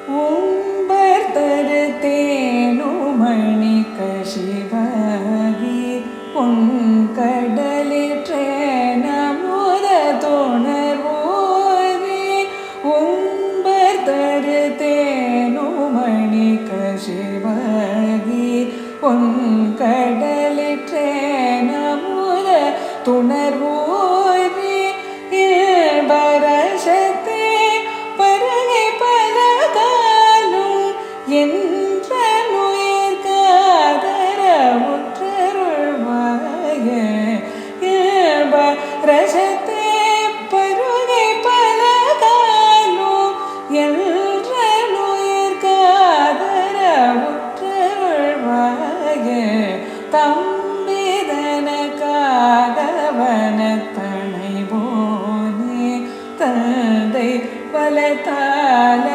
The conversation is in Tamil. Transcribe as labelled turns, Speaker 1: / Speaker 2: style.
Speaker 1: உம்பர் தரு தேனுமணி கசிவாகி பொன்கடலிற்றேன முத துணர்வோரே. உம்பர் தரு தேனுமணி கசிவாகி பொன்கடலிற்றேன முத துணர்வோரே. இல்பரசத்தே பருகை பலகாலும் என்றனுயிர்காதரவுற்றருள்வாய. இல்பரசத்தே பருகை பலகாலும் என்றனுயிர்காதரவுற்றருள்வாய. தம்பிதனக்காகவனத்தனை போனே தந்தை வளத்தால